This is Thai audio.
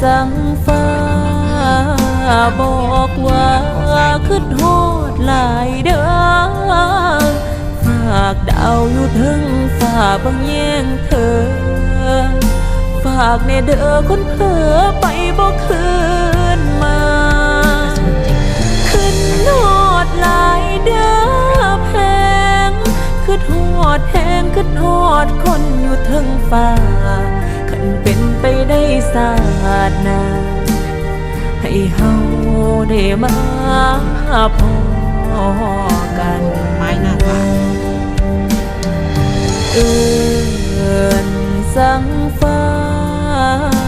สั่งฟ้าบอกว่าขึ้นโหดหลายเด้อฝากดาวอยู่ถึงฝ่าบางแย่งเธอฝากในเด้อคนเผลอไปบอกคืนมาขึ้นโหดหลายเด้อแพงขึ้นโหดแพงขึ้นโหดคนอยู่ถึงฝ่าขันเป็นไปได้ศาสตร์นาให้เฮาได้มาพอกันไม้หน้าตาเอิ้นสั่ง